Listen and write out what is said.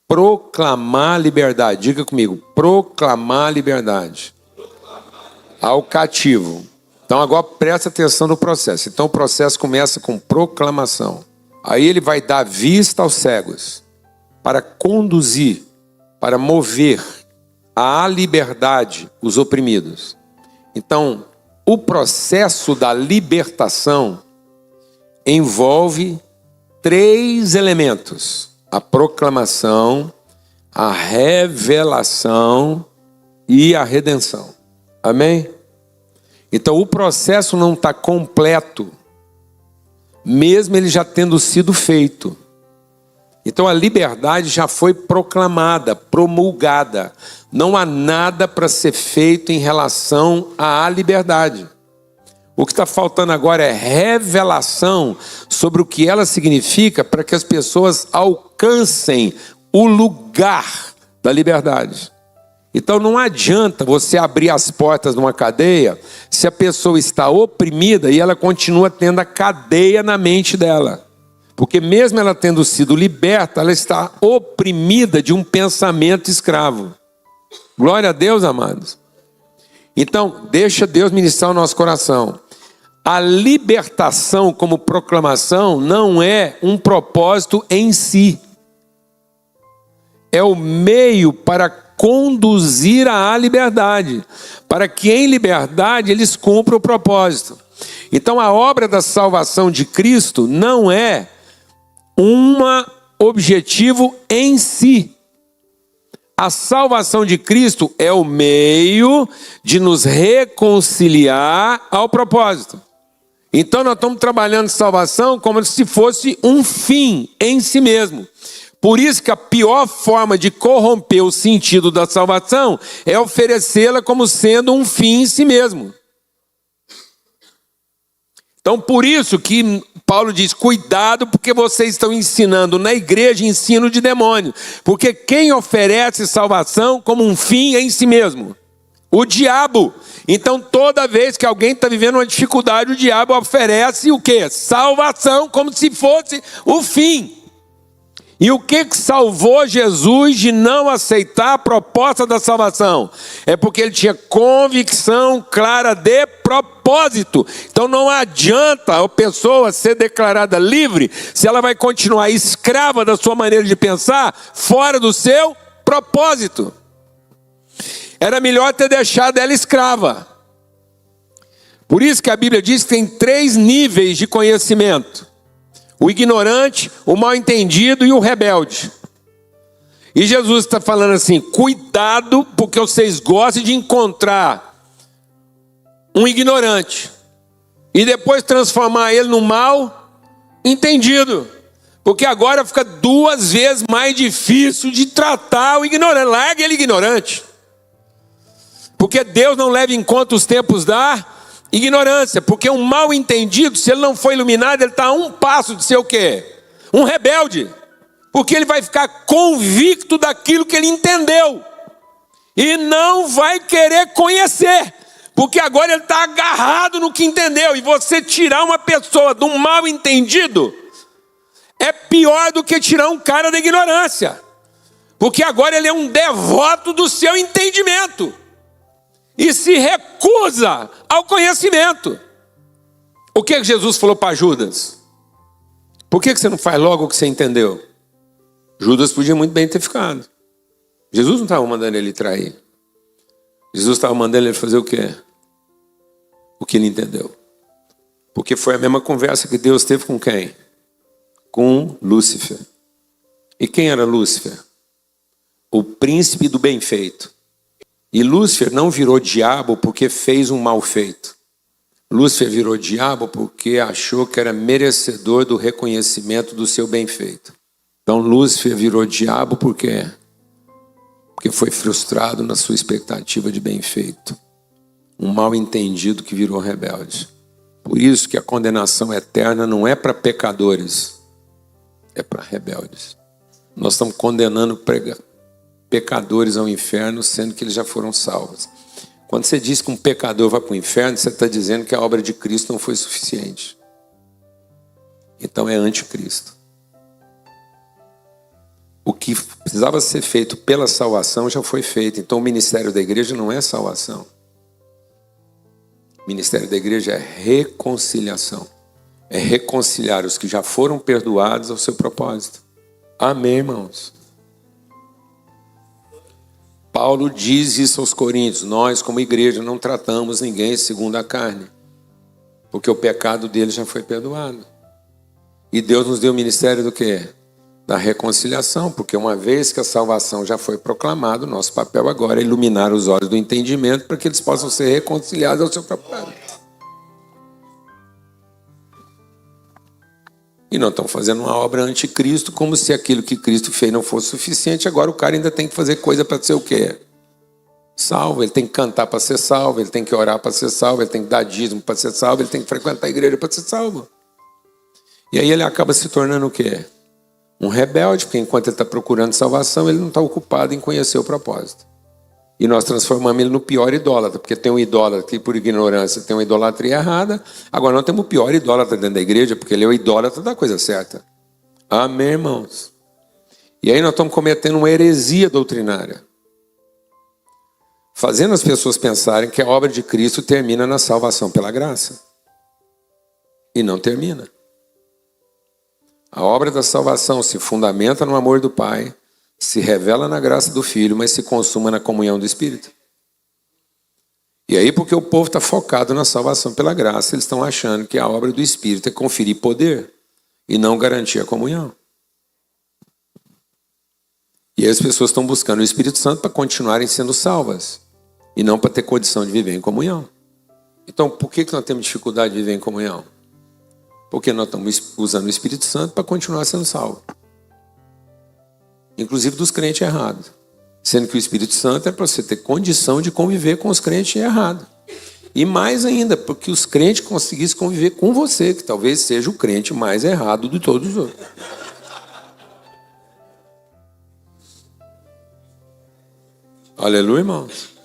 proclamar liberdade. Diga comigo, proclamar liberdade ao cativo. Então agora presta atenção no processo. Então o processo começa com proclamação. Aí ele vai dar vista aos cegos para conduzir, para mover à liberdade os oprimidos. Então o processo da libertação envolve 3 elementos: a proclamação, a revelação e a redenção. Amém? Então o processo não está completo, mesmo ele já tendo sido feito. Então a liberdade já foi proclamada, promulgada. Não há nada para ser feito em relação à liberdade. O que está faltando agora é revelação sobre o que ela significa para que as pessoas alcancem o lugar da liberdade. Então não adianta você abrir as portas de uma cadeia se a pessoa está oprimida e ela continua tendo a cadeia na mente dela. Porque mesmo ela tendo sido liberta, ela está oprimida de um pensamento escravo. Glória a Deus, amados. Então, deixa Deus ministrar o nosso coração. A libertação como proclamação não é um propósito em si. É o meio para conduzir à liberdade, para que em liberdade eles cumpram o propósito. Então a obra da salvação de Cristo não é um objetivo em si. A salvação de Cristo é o meio de nos reconciliar ao propósito. Então nós estamos trabalhando salvação como se fosse um fim em si mesmo. Por isso que a pior forma de corromper o sentido da salvação é oferecê-la como sendo um fim em si mesmo. Então por isso que Paulo diz, cuidado porque vocês estão ensinando na igreja ensino de demônio. Porque quem oferece salvação como um fim em si mesmo? O diabo. Então toda vez que alguém está vivendo uma dificuldade, o diabo oferece o quê? Salvação como se fosse o fim. E o que salvou Jesus de não aceitar a proposta da salvação? É porque ele tinha convicção clara de propósito. Então não adianta a pessoa ser declarada livre se ela vai continuar escrava da sua maneira de pensar, fora do seu propósito. Era melhor ter deixado ela escrava. Por isso que a Bíblia diz que tem 3 níveis de conhecimento: o ignorante, o mal entendido e o rebelde. E Jesus está falando assim, cuidado, porque vocês gostam de encontrar um ignorante e depois transformar ele no mal entendido. Porque agora fica 2 vezes mais difícil de tratar o ignorante. Larga ele ignorante. Porque Deus não leva em conta os tempos da ignorância, porque um mal entendido, se ele não for iluminado, ele está a um passo de ser o quê? Um rebelde. Porque ele vai ficar convicto daquilo que ele entendeu. E não vai querer conhecer. Porque agora ele está agarrado no que entendeu. E você tirar uma pessoa de um mal entendido é pior do que tirar um cara da ignorância. Porque agora ele é um devoto do seu entendimento. E se recusa ao conhecimento. O que Jesus falou para Judas? Por que você não faz logo o que você entendeu? Judas podia muito bem ter ficado. Jesus não estava mandando ele trair. Jesus estava mandando ele fazer o quê? O que ele entendeu. Porque foi a mesma conversa que Deus teve com quem? Com Lúcifer. E quem era Lúcifer? O príncipe do bem feito. E Lúcifer não virou diabo porque fez um mal feito. Lúcifer virou diabo porque achou que era merecedor do reconhecimento do seu bem feito. Então Lúcifer virou diabo porque foi frustrado na sua expectativa de bem feito. Um mal entendido que virou rebelde. Por isso que a condenação eterna não é para pecadores, é para rebeldes. Nós estamos condenando pecadores ao inferno, sendo que eles já foram salvos. Quando você diz que um pecador vai para o inferno, você está dizendo que a obra de Cristo não foi suficiente. Então é anticristo. O que precisava ser feito pela salvação já foi feito. Então o ministério da igreja não é salvação. O ministério da igreja é reconciliação. É reconciliar os que já foram perdoados ao seu propósito. Amém, irmãos? Paulo diz isso aos Coríntios. Nós, como igreja, não tratamos ninguém segundo a carne. Porque o pecado dele já foi perdoado. E Deus nos deu o ministério do quê? Da reconciliação, porque uma vez que a salvação já foi proclamada, o nosso papel agora é iluminar os olhos do entendimento para que eles possam ser reconciliados ao seu propósito. E não estão fazendo uma obra anticristo, como se aquilo que Cristo fez não fosse suficiente. Agora o cara ainda tem que fazer coisa para ser o quê? Salvo. Ele tem que cantar para ser salvo, ele tem que orar para ser salvo, ele tem que dar dízimo para ser salvo, ele tem que frequentar a igreja para ser salvo. E aí ele acaba se tornando o quê? Um rebelde, porque enquanto ele está procurando salvação, ele não está ocupado em conhecer o propósito. E nós transformamos ele no pior idólatra, porque tem um idólatra que por ignorância tem uma idolatria errada. Agora nós temos o pior idólatra dentro da igreja, porque ele é o idólatra da coisa certa. Amém, irmãos? E aí nós estamos cometendo uma heresia doutrinária, fazendo as pessoas pensarem que a obra de Cristo termina na salvação pela graça. E não termina. A obra da salvação se fundamenta no amor do Pai, se revela na graça do Filho, mas se consuma na comunhão do Espírito. E aí, porque o povo está focado na salvação pela graça, eles estão achando que a obra do Espírito é conferir poder e não garantir a comunhão. E aí as pessoas estão buscando o Espírito Santo para continuarem sendo salvas e não para ter condição de viver em comunhão. Então, por que nós temos dificuldade de viver em comunhão? Porque nós estamos usando o Espírito Santo para continuar sendo salvo. Inclusive dos crentes errados. Sendo que o Espírito Santo é para você ter condição de conviver com os crentes errados. E mais ainda, porque os crentes conseguissem conviver com você, que talvez seja o crente mais errado de todos os outros. Aleluia, irmãos.